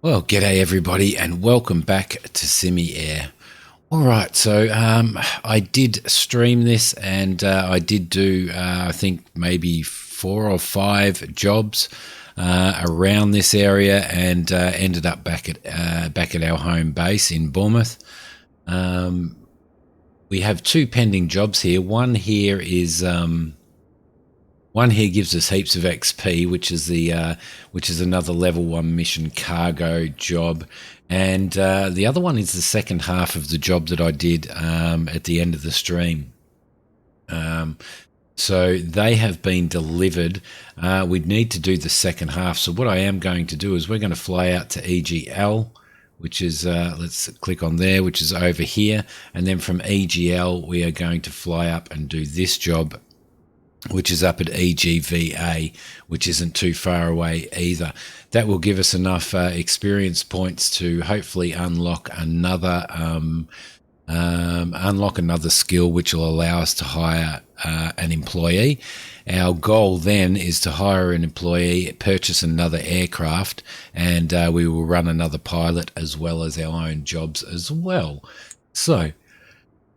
Well, g'day everybody, and welcome back to Simi Air. All right, so I did stream this, and I did do, I think maybe 4 or 5 jobs around this area, and ended up back at our home base in Bournemouth. We have 2 pending jobs here. One here gives us heaps of XP, which is another level 1 mission cargo job, and the other one is the second half of the job that I did at the end of the stream. So they have been delivered. We'd need to do the second half. So what I am going to do is we're going to fly out to EGL, which is, let's click on there, which is over here, and then from EGL we are going to fly up and do this job, which is up at EGVA, which isn't too far away either. That will give us enough experience points to hopefully unlock another skill, which will allow us to hire an employee. Our goal then is to hire an employee, purchase another aircraft, and we will run another pilot as well as our own jobs as well. So,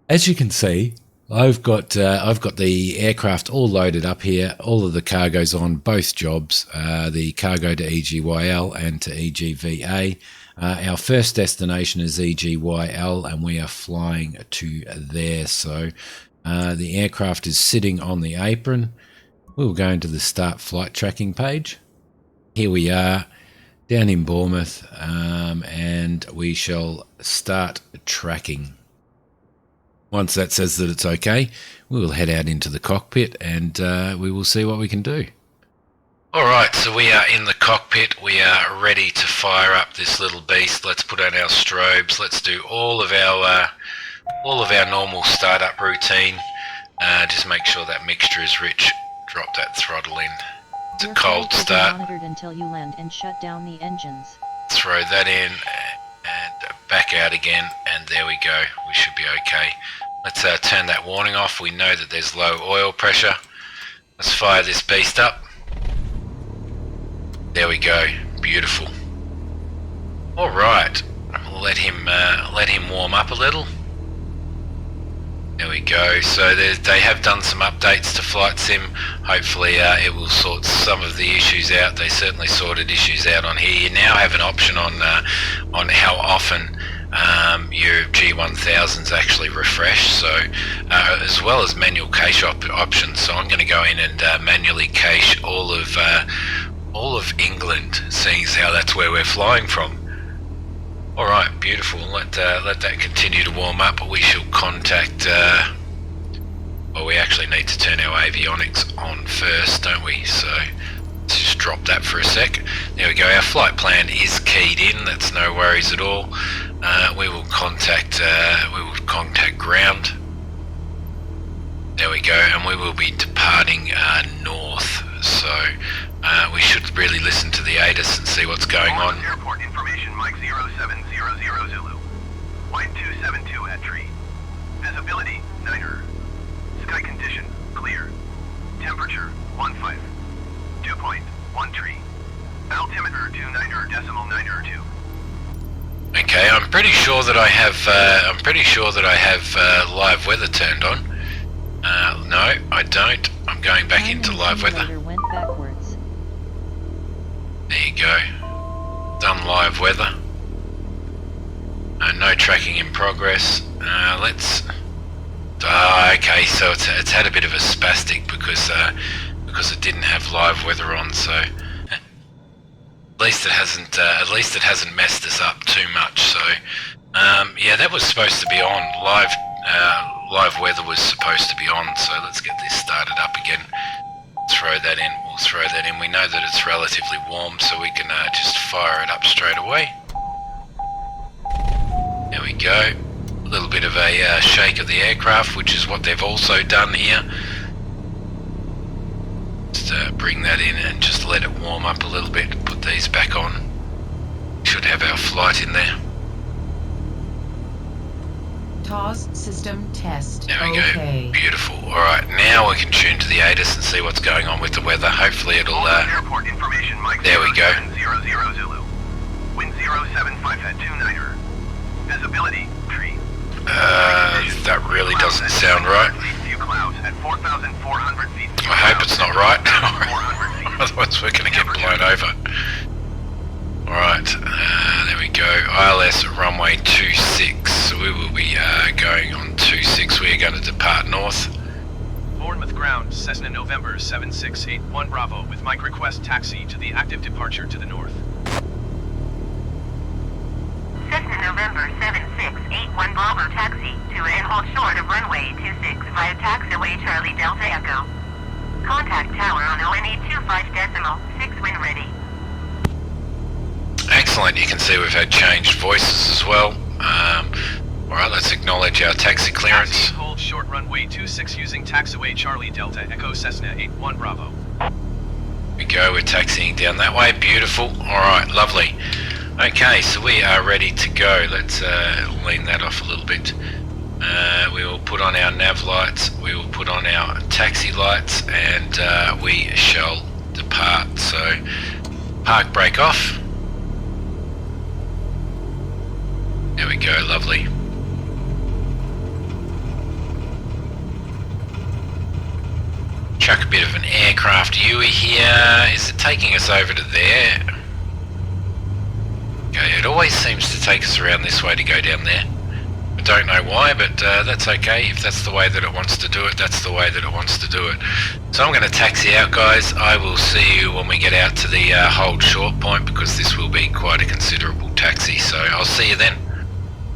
as you can see, I've got the aircraft all loaded up here, all of the cargo's on both jobs, the cargo to EGYL and to EGVA. Our first destination is EGYL, and we are flying to there. So the aircraft is sitting on the apron. We'll go into the start flight tracking page. Here we are down in Bournemouth, and we shall start tracking. Once that says that it's okay, we will head out into the cockpit, and we will see what we can do. Alright, so we are in the cockpit. We are ready to fire up this little beast. Let's put on our strobes. Let's do all of our normal startup routine. Just make sure that mixture is rich. Drop that throttle in. It's a cold start. Monitored until you land and shut down the engines. Throw that in and back out again, and there we go. We should be okay. Let's turn that warning off. We know that there's low oil pressure. Let's fire this beast up. There we go. Beautiful. All right. We'll let him warm up a little. There we go. So they have done some updates to Flight Sim. Hopefully it will sort some of the issues out. They certainly sorted issues out on here. You now have an option on how often your G1000s actually refresh, so as well as manual cache options. So I'm going to go in and manually cache all of England, seeing as how that's where we're flying from. Alright, beautiful. Let that continue to warm up. We shall contact, well, we actually need to turn our avionics on first, don't we? So let's just drop that for a sec. There we go. Our flight plan is keyed in. That's no worries at all. We will contact ground. There we go, and we will be departing north. So we should really listen to the ATIS and see what's going on. Airport information, Mike 0700 Zulu. Wind 272 at tree. Visibility 9er. Sky condition clear. Temperature 15. Dew point 13. Altimeter 29er decimal 9er 2. Okay, I'm pretty sure that I have live weather turned on. No, I don't. I'm going back into live weather. Went backwards. There you go. Done live weather. No tracking in progress. Let's. Okay, so it's had a bit of a spastic because it didn't have live weather on. So at least it hasn't messed us up too much. So yeah, that was supposed to be on. Live weather was supposed to be on. So let's get this started up again. Throw that in. We'll throw that in. We know that it's relatively warm, so we can just fire it up straight away. There we go. A little bit of a shake of the aircraft, which is what they've also done here. Just bring that in and just let it warm up a little bit. Put these back on. Should have our flight in there. TOS system test. There we okay. go. Beautiful. Alright, now we can tune to the ATIS and see what's going on with the weather. Hopefully it'll... Airport information, Mike there we go. 0700 Zulu. Wind 0 075 at 29er. Visibility, tree. That really doesn't sound right. Few clouds at 4,400 feet. I hope it's not right. 400 feet. Otherwise we're going to get blown over. Alright, there we go. ILS runway 26. So we will be going on 26. We are going to depart north. Bournemouth ground, Cessna November 7681 Bravo, with Mike request taxi to the active departure to the north. Cessna November 7681 Bravo taxi to and hold short of runway 26 via taxiway Charlie Delta Echo. Contact tower on ONE25.6 when ready. Excellent, you can see we've had changed voices as well. Alright, let's acknowledge our taxi clearance. Taxi, hold short runway 26 using taxiway Charlie Delta Echo Cessna 81 Bravo. Here we go, we're taxiing down that way, beautiful. Alright, lovely. Okay, so we are ready to go. Let's lean that off a little bit. We will put on our nav lights, we will put on our taxi lights, and we shall depart. So, park brake off. There we go, lovely. Chuck a bit of an aircraft UE here. Is it taking us over to there? Okay, it always seems to take us around this way to go down there. I don't know why, but that's okay. If that's the way that it wants to do it, that's the way that it wants to do it. So I'm going to taxi out, guys. I will see you when we get out to the hold short point, because this will be quite a considerable taxi. So I'll see you then.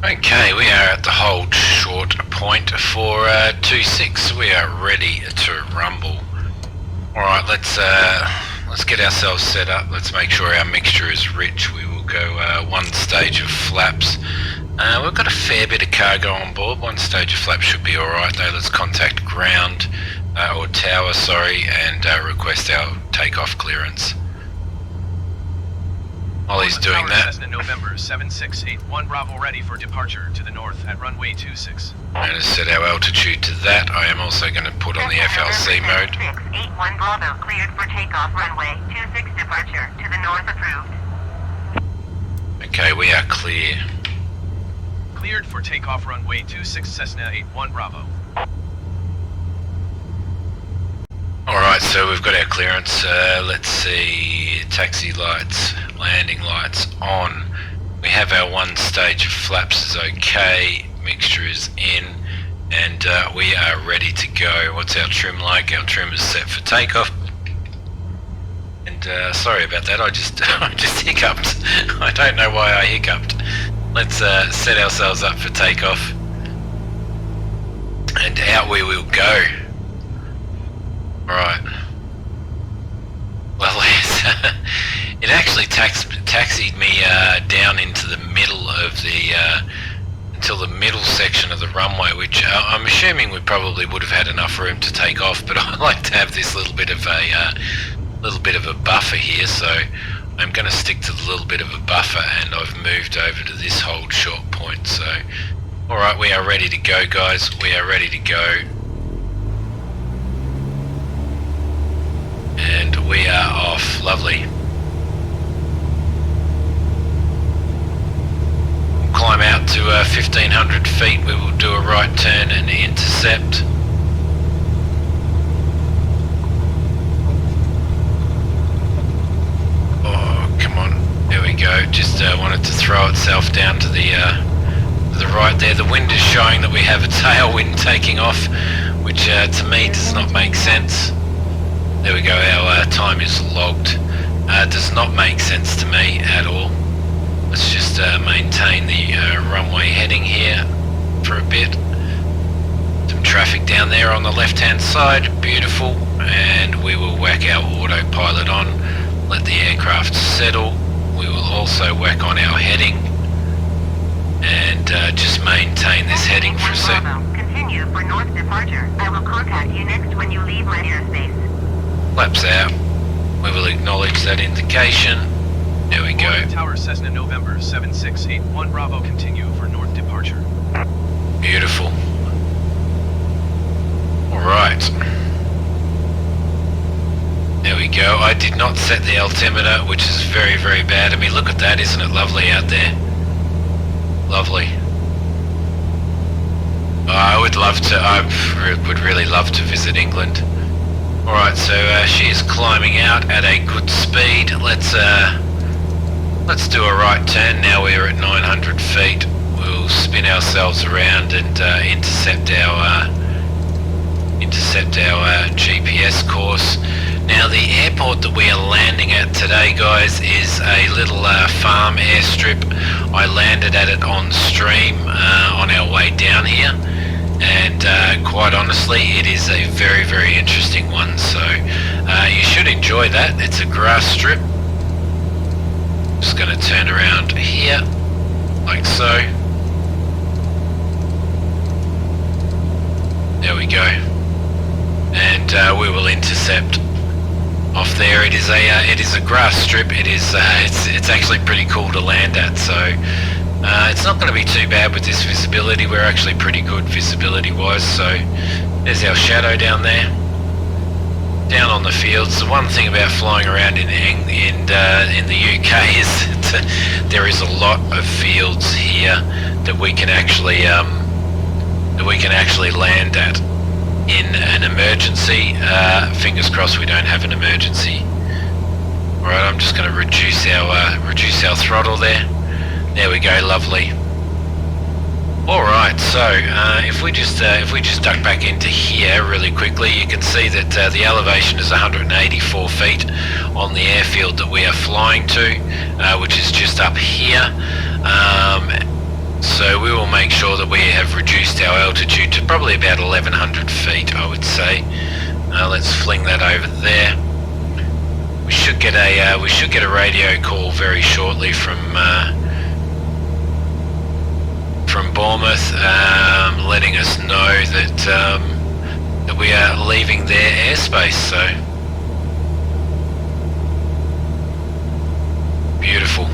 Okay, we are at the hold short point for 26. We are ready to rumble. Alright, let's get ourselves set up. Let's make sure our mixture is rich. We will go one stage of flaps. We've got a fair bit of cargo on board. One stage of flaps should be alright though. Let's contact ground, or tower, sorry, and request our takeoff clearance. While he's doing that, Cessna November 7681 Bravo ready for departure to the north at runway 26. I'm going to set our altitude to that. I am also going to put on the FLC mode. 7681 Bravo cleared for takeoff runway 26 departure to the north approved. Okay, we are clear. Cleared for takeoff runway 26 Cessna 81 Bravo. Alright, so we've got our clearance. Let's see, taxi lights, landing lights on. We have our one stage of flaps is okay, mixture is in, and we are ready to go. What's our trim like? Our trim is set for takeoff. And sorry about that, I just hiccuped. I don't know why I hiccuped. Let's set ourselves up for takeoff. And out we will go. Alright. Lovely. It actually taxied me down into the middle of the until the middle section of the runway, which I'm assuming we probably would have had enough room to take off, but I like to have this little bit of a buffer here, so I'm going to stick to the little bit of a buffer, and I've moved over to this hold short point. So alright, we are ready to go, guys. We are ready to go. And we are off. Lovely. We'll climb out to 1500 feet. We will do a right turn and intercept. Oh, come on. There we go. Just wanted to throw itself down to the right there. The wind is showing that we have a tailwind taking off, which to me does not make sense. There we go, our time is logged. Does not make sense to me at all. Let's just maintain the runway heading here for a bit. Some traffic down there on the left hand side, beautiful. And we will whack our autopilot on, let the aircraft settle. We will also whack on our heading and just maintain this heading for a sec. Continue for north departure. I will contact you next when you leave my airspace. Flaps out. We will acknowledge that indication. There we go. Tower Cessna November 7681 Bravo continue for north departure. Beautiful. Alright. There we go. I did not set the altimeter, which is very, very bad. I mean, look at that, isn't it lovely out there? Lovely. I would really love to visit England. Alright, so she is climbing out at a good speed. Let's do a right turn. Now we're at 900 feet. We'll spin ourselves around and intercept our GPS course. Now the airport that we are landing at today, guys, is a little farm airstrip. I landed at it on stream on our way down here, and quite honestly it is a very, very interesting one, so you should enjoy that. It's a grass strip. Just going to turn around here like so. There we go, and we will intercept off there. It is a grass strip. It's actually pretty cool to land at, so it's not going to be too bad with this visibility. We're actually pretty good visibility wise. So there's our shadow down there, down on the fields. The one thing about flying around in the UK is that there is a lot of fields here that we can actually land at in an emergency. Fingers crossed we don't have an emergency. Alright, I'm just going to reduce our throttle there. There we go, lovely. Alright, so if we just duck back into here really quickly, you can see that the elevation is 184 feet on the airfield that we are flying to, which is just up here. So we will make sure that we have reduced our altitude to probably about 1100 feet, I would say. Let's fling that over there. We should get a radio call very shortly from Bournemouth, letting us know that we are leaving their airspace. So beautiful.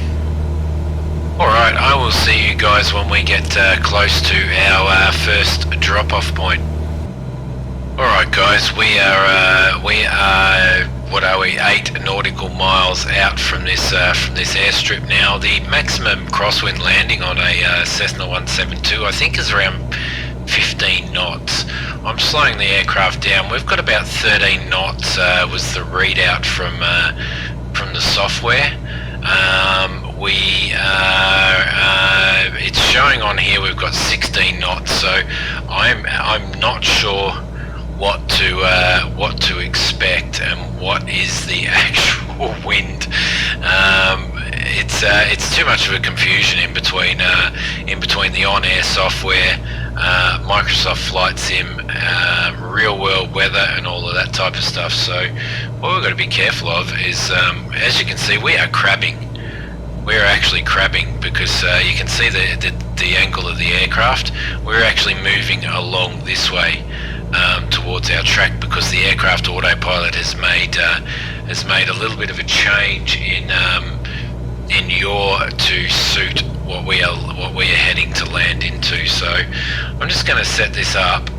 Alright, I will see you guys when we get close to our first drop-off point. Alright guys, we are what are we, 8 nautical miles out from this airstrip now. The maximum crosswind landing on a Cessna 172 I think is around 15 knots. I'm slowing the aircraft down. We've got about 13 knots was the readout from the software. It's showing on here we've got 16 knots, so I'm not sure what to expect and what is the actual wind. It's too much of a confusion in between the OnAir software, Microsoft Flight Sim, real world weather and all of that type of stuff. So what we've got to be careful of is, as you can see, we are crabbing. We're actually crabbing because you can see the angle of the aircraft. We're actually moving along this way towards our track because the aircraft autopilot has made a little bit of a change in yaw to suit what we are heading to land into. So I'm just going to set this up.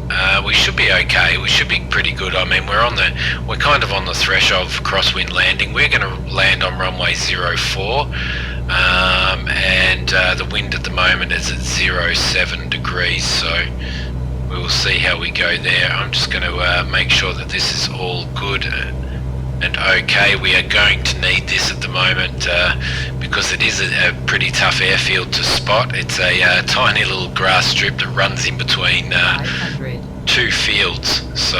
We should be okay. We should be pretty good. I mean, we're kind of on the threshold of crosswind landing. We're going to land on runway 04, and the wind at the moment is at 07 degrees. So we will see how we go there. I'm just going to make sure that this is all good and okay. We are going to need this at the moment because it is a pretty tough airfield to spot. It's a tiny little grass strip that runs in between 2 fields. So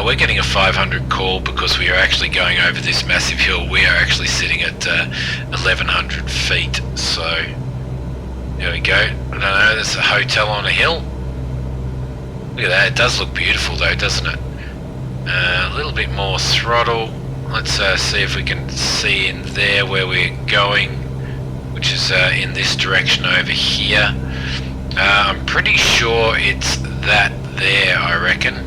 we're getting a 500 call because we are actually going over this massive hill. We are actually sitting at 1100 feet. So there we go. I don't know, there's a hotel on a hill. Look at that, it does look beautiful though, doesn't it? A little bit more throttle. Let's see if we can see in there where we're going, which is in this direction over here. I'm pretty sure it's that there, I reckon,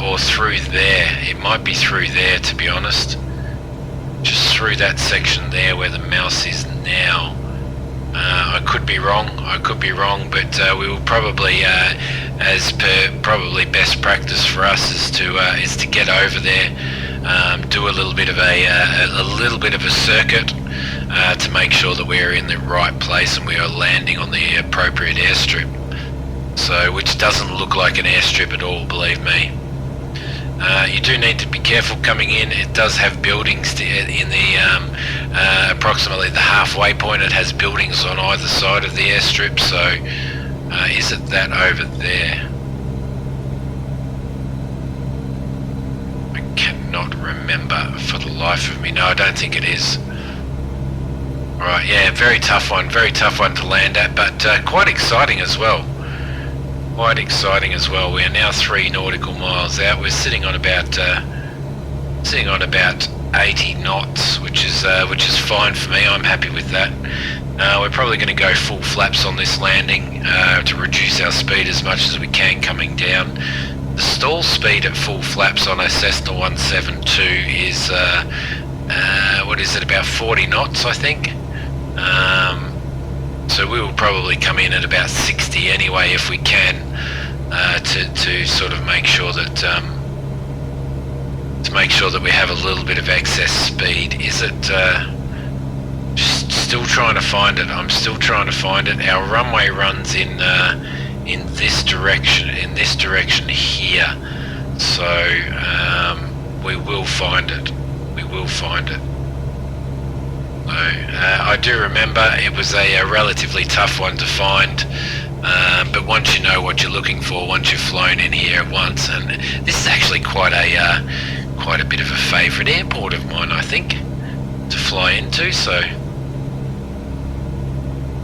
or through there. It might be through there, to be honest. Just through that section there where the mouse is now. I could be wrong, but we will probably, as per probably best practice for us, is to get over there do a little bit of a circuit to make sure that we are in the right place and we are landing on the appropriate airstrip. So, which doesn't look like an airstrip at all, believe me. You do need to be careful coming in. It does have buildings in the approximately the halfway point. It has buildings on either side of the airstrip. So, is it that over there? I cannot remember for the life of me. No, I don't think it is. Right, yeah, very tough one to land at, but quite exciting as well. Quite exciting as well. We are now 3 nautical miles out. We're sitting on about 80 knots, which is fine for me. I'm happy with that. We're probably going to go full flaps on this landing to reduce our speed as much as we can coming down. The stall speed at full flaps on a Cessna 172 is what is it, about 40 knots, I think. So we will probably come in at about 60 anyway if we can, to sort of make sure that we have a little bit of excess speed. Is it still trying to find it? I'm still trying to find it. Our runway runs in this direction here, so we will find it. We will find it. So, I do remember it was a relatively tough one to find, but once you know what you're looking for, once you've flown in here once, and this is actually quite a bit of a favourite airport of mine, I think, to fly into. So,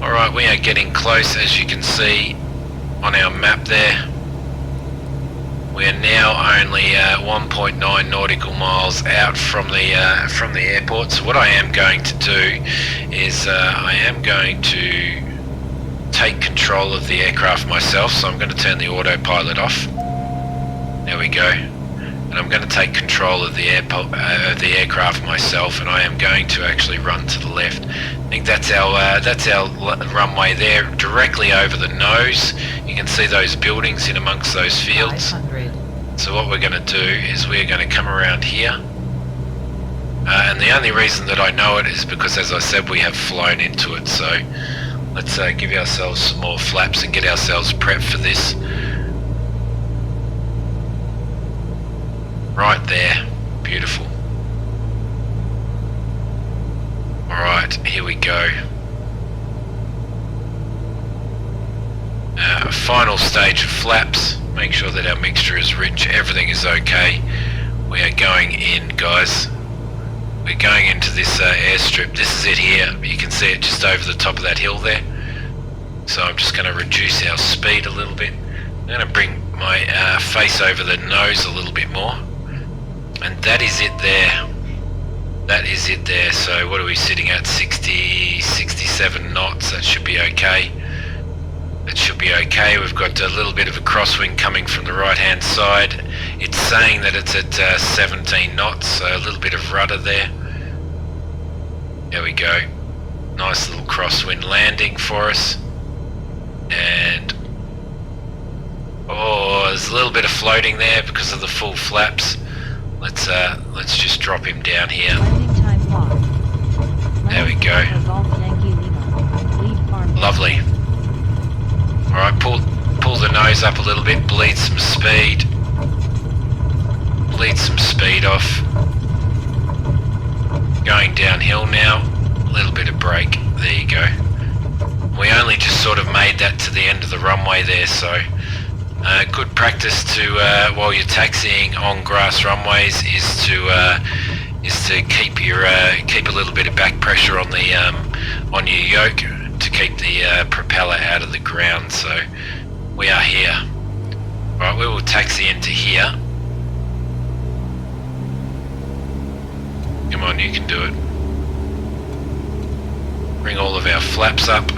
all right, we are getting close, as you can see on our map there. We are now only 1.9 nautical miles out from the airport. So what I am going to do is I am going to take control of the aircraft myself. So I'm going to turn the autopilot off. There we go. And I'm going to take control of the aircraft myself, and I am going to actually run to the left. I think that's our runway there, directly over the nose. You can see those buildings in amongst those fields. 500. So what we're going to do is we're going to come around here. And the only reason that I know it is because, as I said, we have flown into it. So let's give ourselves some more flaps and get ourselves prepped for this. Right there. Beautiful. Alright, here we go. Final stage of flaps. Make sure that our mixture is rich, everything is okay. We are going in, guys. We're going into this airstrip. This is it here. You can see it just over the top of that hill there. So I'm just going to reduce our speed a little bit. I'm going to bring my face over the nose a little bit more. And that is it there. That is it there. So what are we sitting at? 60, 67 knots. That should be okay. That should be okay. We've got a little bit of a crosswind coming from the right hand side. It's saying that it's at 17 knots, so a little bit of rudder there. There we go. Nice little crosswind landing for us. And oh, there's a little bit of floating there because of the full flaps. Let's just drop him down here. Landing time locked. There we go. Golf Yankee Lima. Lead farm. Lovely. Alright, pull the nose up a little bit, bleed some speed. Bleed some speed off. Going downhill now. A little bit of brake. There you go. We only just sort of made that to the end of the runway there, so good practice to while you're taxiing on grass runways is to keep a little bit of back pressure on the on your yoke to keep the propeller out of the ground. So we are here. Right, we will taxi into here. Come on, you can do it. Bring all of our flaps up.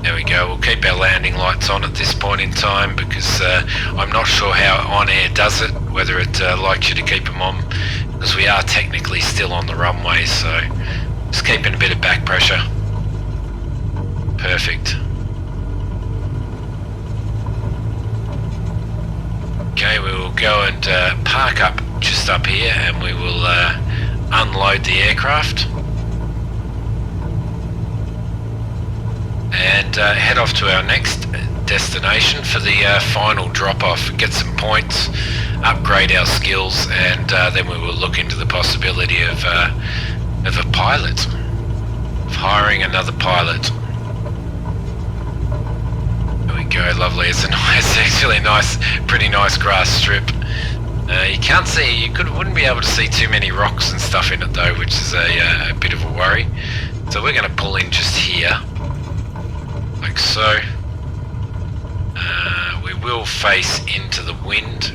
There we go. We'll keep our landing lights on at this point in time because I'm not sure how OnAir does it, whether it likes you to keep them on, because we are technically still on the runway, so just keeping a bit of back pressure. Perfect. Okay, we will go and park up just up here, and we will unload the aircraft and head off to our next destination for the final drop-off, get some points, upgrade our skills, and then we will look into the possibility of a pilot, of hiring another pilot. There we go, lovely. It's actually a nice, pretty nice grass strip. You can't see, wouldn't be able to see too many rocks and stuff in it though, which is a bit of a worry. So we're going to pull in just here, like so. We will face into the wind.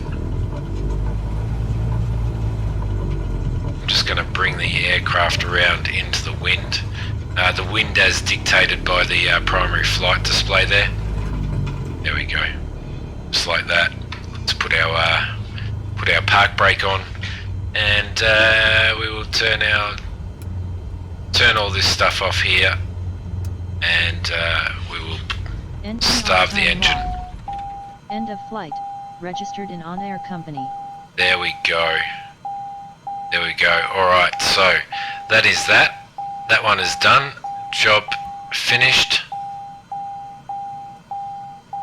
I'm just going to bring the aircraft around into the wind. The wind as dictated by the primary flight display there. There we go. Just like that. Let's put our park brake on, and we will turn all this stuff off here, and we will Engine start the on-time engine. log. End of flight. Registered in OnAir company. There we go. There we go. Alright, so that is that. That one is done. Job finished.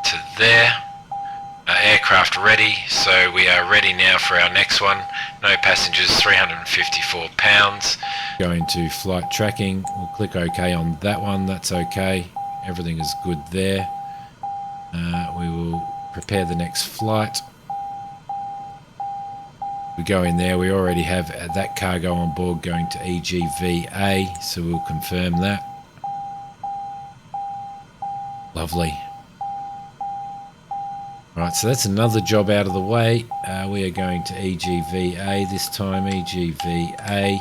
To there. Aircraft ready. So we are ready now for our next one. No passengers, 354 pounds. Going to flight tracking. We'll click OK on that one. That's okay. Everything is good there. We will prepare the next flight. We go in there. We already have that cargo on board going to EGVA, so we'll confirm that. Lovely. Right, so that's another job out of the way. We are going to EGVA this time. EGVA,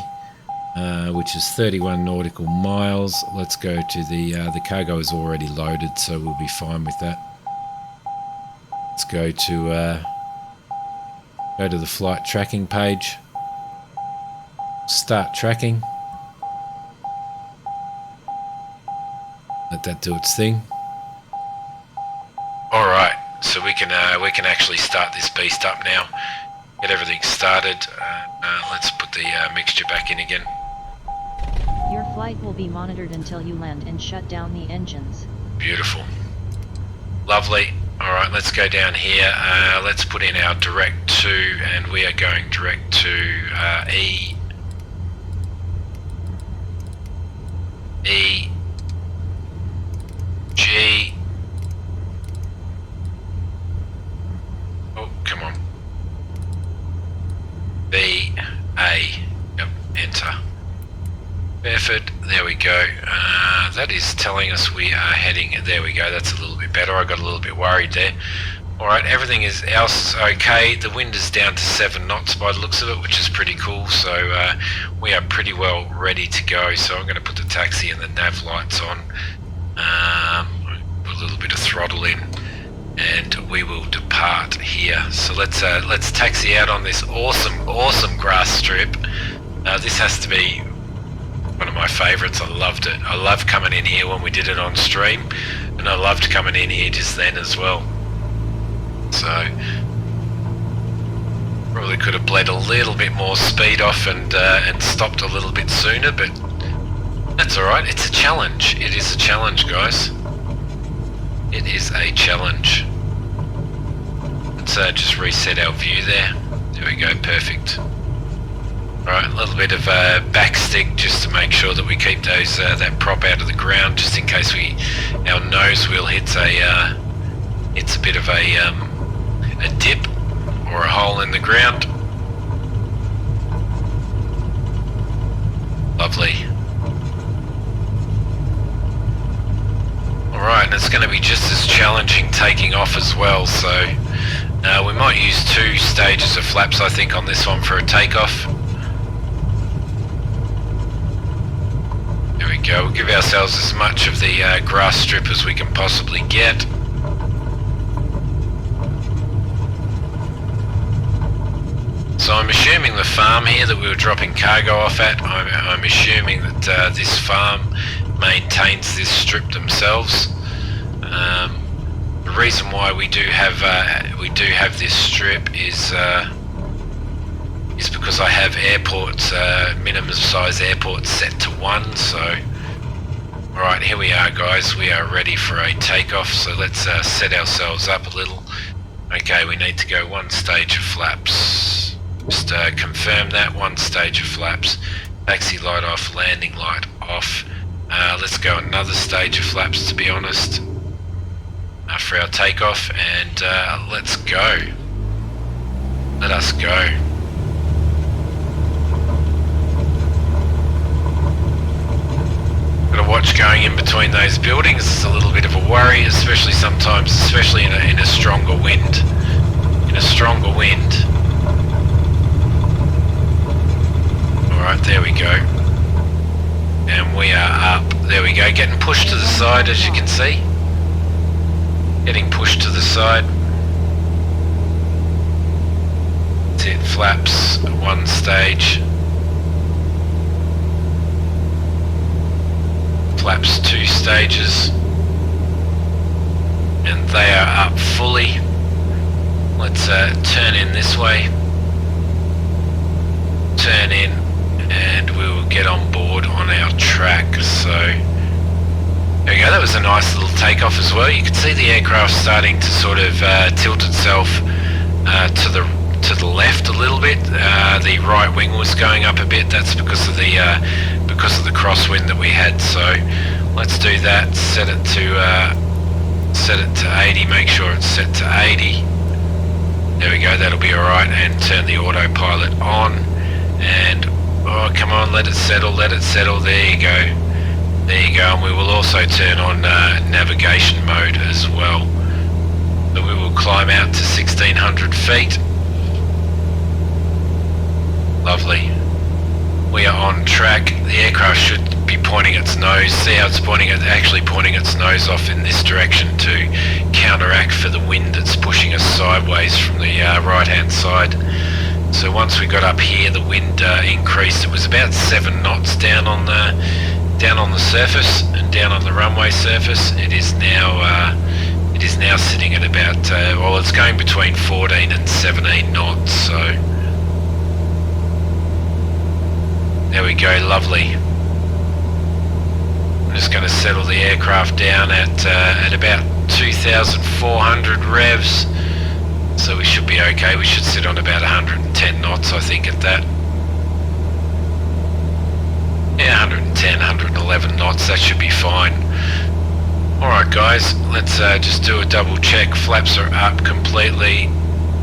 which is 31 nautical miles. Let's go to the cargo is already loaded, so we'll be fine with that. Let's go to the flight tracking page. Start tracking. Let that do its thing. All right, so we can actually start this beast up now. Get everything started. Let's put the mixture back in again. Your flight will be monitored until you land and shut down the engines. Beautiful. Lovely. Alright, let's go down here. Let's put in our direct to, and we are going direct to E G. Oh, come on. B A. Yep, enter. Bedford, there we go. That is telling us we are heading, there we go, that's a little bit better. I got a little bit worried there. Alright, everything else is okay. The wind is down to 7 knots by the looks of it, which is pretty cool, so we are pretty well ready to go. So I'm going to put the taxi and the nav lights on, put a little bit of throttle in, and we will depart here. So let's taxi out on this awesome grass strip. This has to be one of my favourites. I loved it. I loved coming in here when we did it on stream, and I loved coming in here just then as well. So probably could have bled a little bit more speed off and stopped a little bit sooner, but that's alright. It's a challenge. It is a challenge, guys. It is a challenge. Let's just reset our view there. There we go, perfect. Alright, a little bit of backstick just to make sure that we keep those that prop out of the ground, just in case our nose wheel hits a bit of a dip or a hole in the ground. Lovely. Alright, and it's going to be just as challenging taking off as well, so we might use 2 stages of flaps, I think, on this one for a takeoff. There we go, we'll give ourselves as much of the grass strip as we can possibly get. So I'm assuming the farm here that we were dropping cargo off at, I'm assuming that this farm maintains this strip themselves. The reason why we do have this strip is because I have airports, minimum size airports set to 1. So, all right, here we are, guys. We are ready for a takeoff. So let's set ourselves up a little. Okay, we need to go 1 stage of flaps. Just confirm that 1 stage of flaps. Taxi light off, landing light off. Let's go another stage of flaps, to be honest, for our takeoff, and let's go. Let us go. Got to watch going in between those buildings. It's a little bit of a worry, especially sometimes, especially in a stronger wind. In a stronger wind. Alright, there we go. And we are up. There we go, getting pushed to the side, as you can see. Getting pushed to the side. That's it, flaps, 1 stage. Flaps 2 stages. And they are up fully. Let's turn in this way. Turn in, and we will get on board on our track. So there we go, that was a nice little takeoff as well. You could see the aircraft starting to sort of tilt itself to the left a little bit. The right wing was going up a bit. That's because of the crosswind that we had. So let's do that. Set it to 80. Make sure it's set to 80. There we go. That'll be all right. And turn the autopilot on. And oh, come on, let it settle. Let it settle. There you go. There you go. And we will also turn on navigation mode as well. So we will climb out to 1600 feet. Lovely. We are on track. The aircraft should be pointing its nose. See how it's actually pointing its nose off in this direction to counteract for the wind that's pushing us sideways from the right hand side. So once we got up here, the wind increased. It was about 7 knots down on the surface and down on the runway surface. It is now sitting at about well, it's going between 14 and 17 knots. So there we go, lovely. I'm just going to settle the aircraft down at about 2,400 revs. So we should be okay. We should sit on about 110 knots, I think, at that. Yeah, 110, 111 knots, that should be fine. Alright guys, let's just do a double check. Flaps are up completely.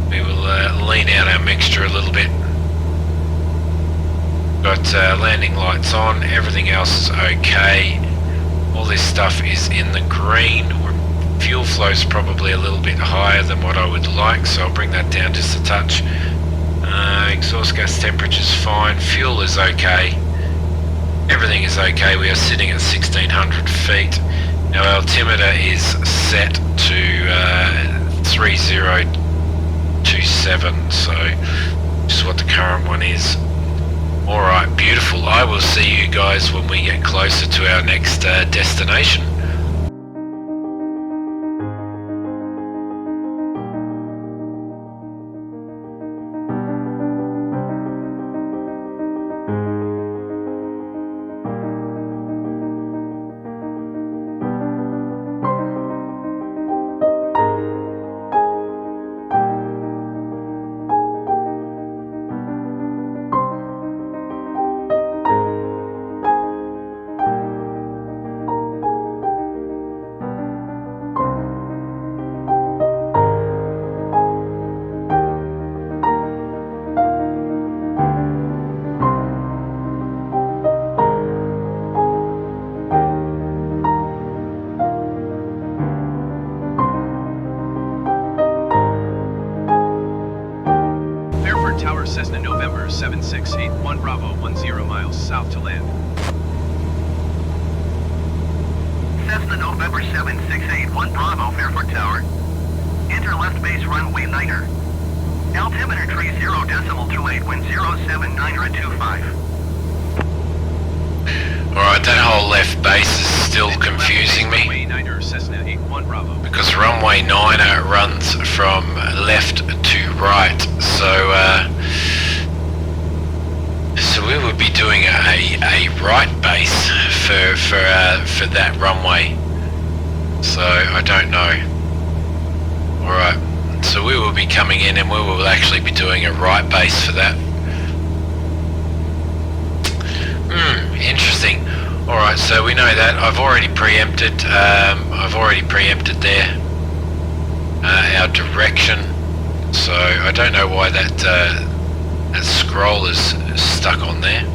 We will lean out our mixture a little bit. Got landing lights on, everything else is okay. All this stuff is in the green. Fuel flow is probably a little bit higher than what I would like, so I'll bring that down just a touch. Exhaust gas temperature is fine, fuel is okay. Everything is okay. We are sitting at 1600 feet. Our altimeter is set to 3027, so just what the current one is. Alright, beautiful. I will see you guys when we get closer to our next destination. Cessna November 7681 Bravo 10 miles south to land. Cessna November 7681 Bravo, Fairford Tower. Enter left base runway 9er. Altimeter 30.28, wind 07925. Alright, that whole left base is still confusing me. Runway 9er, Cessna 81 Bravo. Because runway 9 runs from left to right, so we would be doing a right base for that runway. So I don't know. Alright, so we will be coming in and we will actually be doing a right base for that. Interesting. Alright, so we know that. I've already preempted there our direction. So I don't know why that scroll is stuck on there.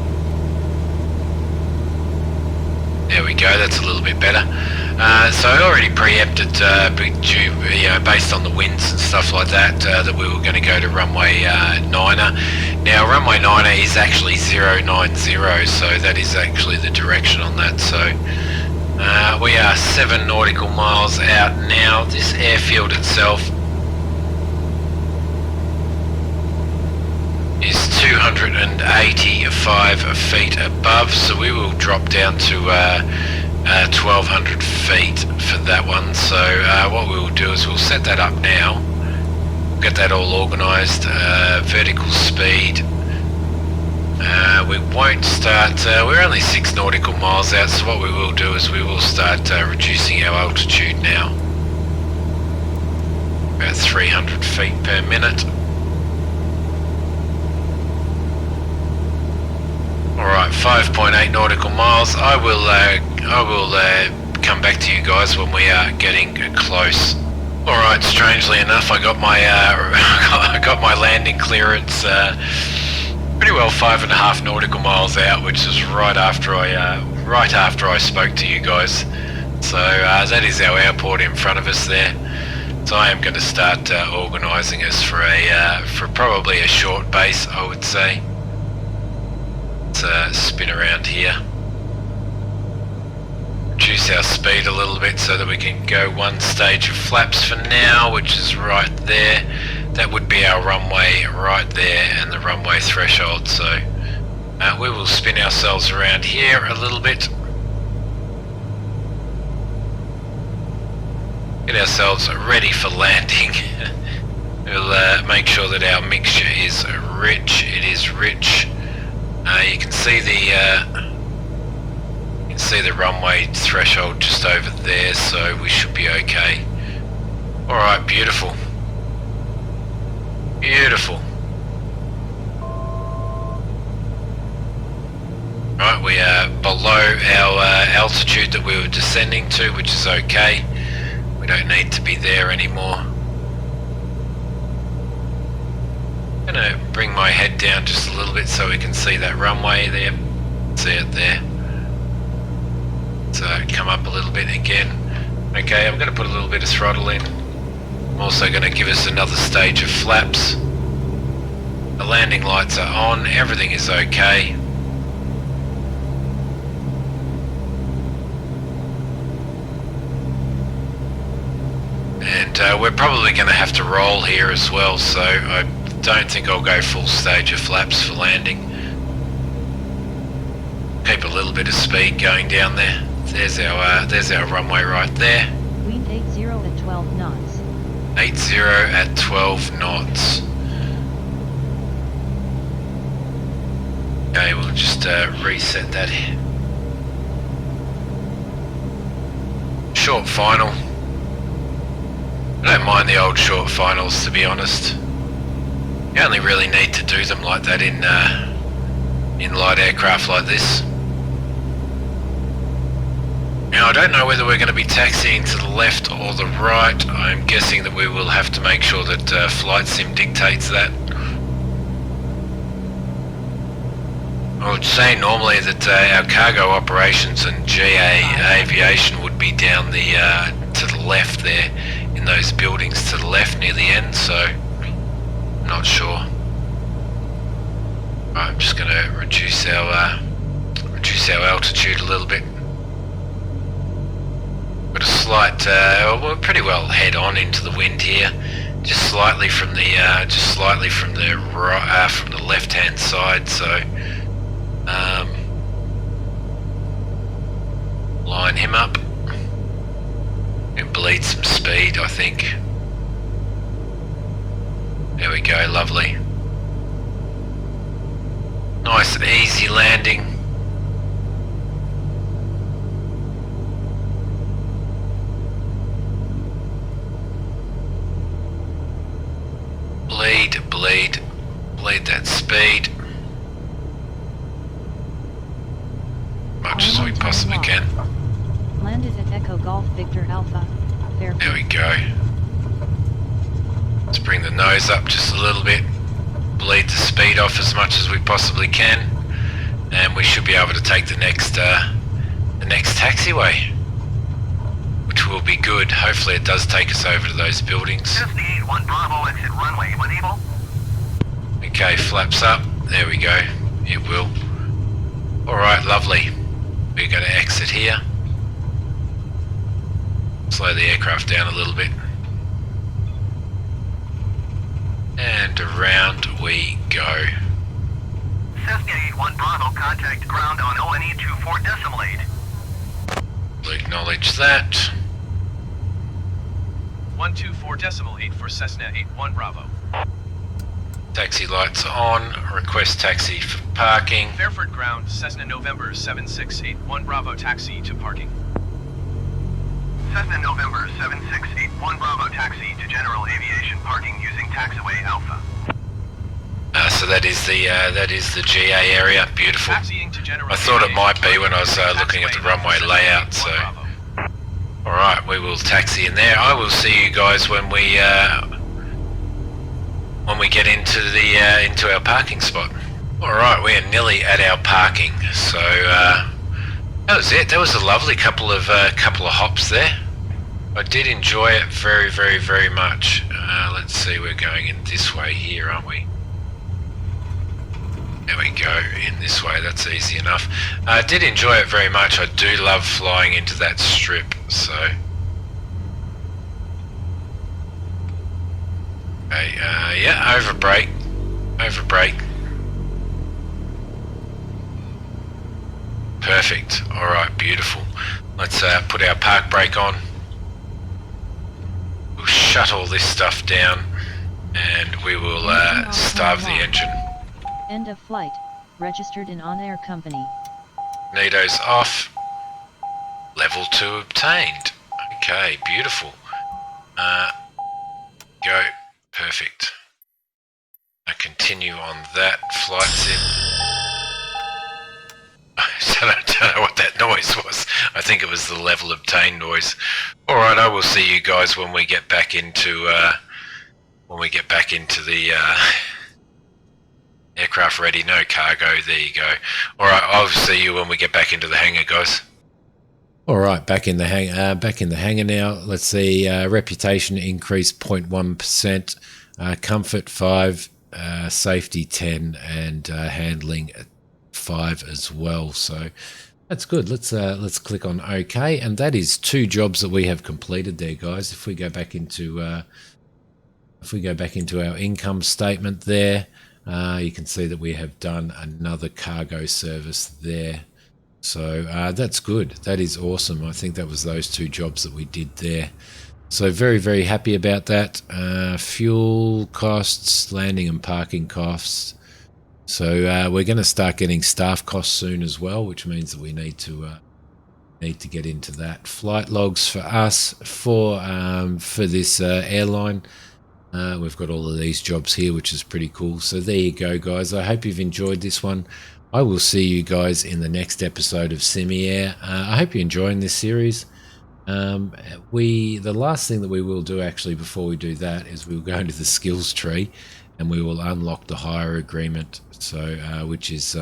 There we go, that's a little bit better. So I already preempted, based on the winds and stuff like that, that we were going to go to runway 9er. Now runway 9er is actually 090, so that is actually the direction on that. So we are 7 nautical miles out now. This airfield itself is 285 feet above, so we will drop down to 1200 feet for that one. So what we will do is we'll set that up now, get that all organised. Vertical speed, we won't start, we're only 6 nautical miles out, so what we will do is we will start reducing our altitude now, about 300 feet per minute. Alright, 5.8 nautical miles. I will come back to you guys when we are getting close. Alright, strangely enough, I got my I got my landing clearance pretty well 5.5 nautical miles out, which is right after I spoke to you guys. So that is our airport in front of us there. So I am going to start organising us for probably a short base, I would say. Let's spin around here. Reduce our speed a little bit so that we can go one stage of flaps for now, which is right there. That would be our runway right there and the runway threshold. So we will spin ourselves around here a little bit. Get ourselves ready for landing. We'll make sure that our mixture is rich. It is rich. You can see the runway threshold just over there, so we should be okay. Alright, beautiful. Beautiful. Right, we are below our altitude that we were descending to, which is okay. We don't need to be there anymore. I'm going to bring my head down just a little bit so we can see that runway there. See it there. So come up a little bit again. Okay, I'm going to put a little bit of throttle in. I'm also going to give us another stage of flaps. The landing lights are on, everything is okay. And we're probably going to have to roll here as well, so I don't think I'll go full stage of flaps for landing. Keep a little bit of speed going down there. There's our runway right there. Wind 80 at 12 knots. 80 at 12 knots. Okay, we'll just reset that here. Short final. I don't mind the old short finals, to be honest. You only really need to do them like that in light aircraft like this. Now, I don't know whether we're going to be taxiing to the left or the right. I'm guessing that we will have to make sure that Flight Sim dictates that. I would say normally that our cargo operations and GA aviation would be down the to the left there, in those buildings to the left near the end, so I'm not sure. Right, I'm just going to reduce our altitude a little bit. Got a slight, we're pretty well head on into the wind here, just slightly from the right, from the left-hand side. So line him up and bleed some speed, I think. There we go, lovely. Nice and easy landing. Bleed that speed. Much as we possibly can. Landed at Echo Golf Victor Alpha. Fairfield. There we go. Let's bring the nose up just a little bit. Bleed the speed off as much as we possibly can. And we should be able to take the next taxiway. Which will be good. Hopefully it does take us over to those buildings. 58-1 Bravo, exit runway when able. Okay, flaps up. There we go. It will. Alright, lovely. We're going to exit here. Slow the aircraft down a little bit. And around we go. 58-1 Bravo, contact ground on ONE 24.8. We'll acknowledge that. 124.8 for Cessna 81 Bravo. Taxi lights are on. Request taxi for parking. Fairford ground, Cessna November 7681 Bravo, taxi to parking. Cessna November 7681 Bravo, taxi to general aviation parking using taxiway Alpha. So that is the GA area. Beautiful. Taxiing to general I thought it aviation might be when I was parking, looking at the taxiway runway Cessna layout. 81 So, Bravo. all right, we will taxi in there. I will see you guys when we get into our parking spot. All right, we are nearly at our parking. So that was it. That was a lovely couple of hops there. I did enjoy it very, very, very much. Let's see, we're going in this way here, aren't we? There we go, in this way, that's easy enough. I did enjoy it very much. I do love flying into that strip, so. Okay, yeah, over brake. Perfect, alright, beautiful. Let's put our park brake on. We'll shut all this stuff down and we will starve the engine. End of flight. Registered in OnAir company. Neatos off. Level 2 obtained. Okay, beautiful. Go. Perfect. I continue on that. Flight sim. I don't know what that noise was. I think it was the level obtained noise. Alright, I will see you guys when we get back into the aircraft ready, no cargo, there you go. Alright, I'll see you when we get back into the hangar, guys. Alright, back in the hangar now. Let's see, reputation increased 0.1%, comfort 5, safety 10, and handling 5 as well. So that's good. Let's click on OK, and that is 2 jobs that we have completed there, guys. If we go back into our income statement there, you can see that we have done another cargo service there. So that's good. That is awesome. I think that was those 2 jobs that we did there. So very, very happy about that. Fuel costs, landing and parking costs. So we're going to start getting staff costs soon as well, which means that we need to get into that. Flight logs for us for this airline. We've got all of these jobs here, which is pretty cool. So there you go, guys. I hope you've enjoyed this one. I will see you guys in the next episode of Simi-Air. I hope you're enjoying this series. The last thing that we will do actually before we do that is we'll go into the skills tree and we will unlock the hire agreement. So which is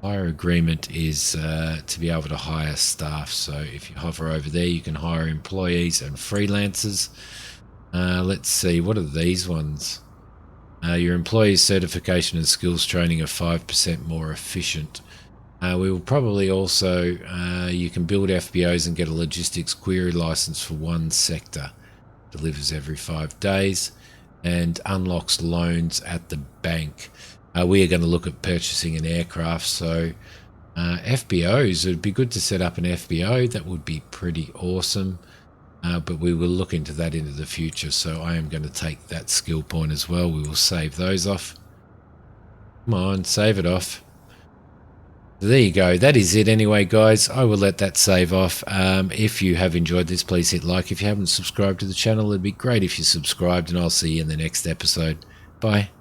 hire agreement is to be able to hire staff. So if you hover over there, you can hire employees and freelancers. Let's see, what are these ones? Your employees certification and skills training are 5% more efficient. We will probably also, you can build FBOs and get a logistics query license for one sector. Delivers every 5 days and unlocks loans at the bank. We are going to look at purchasing an aircraft, so FBOs, it'd be good to set up an FBO. That would be pretty awesome. But we will look into that into the future. So I am going to take that skill point as well. We will save those off. Come on, save it off. There you go. That is it anyway, guys. I will let that save off. If you have enjoyed this, please hit like. If you haven't subscribed to the channel, it'd be great if you subscribed, and I'll see you in the next episode. Bye.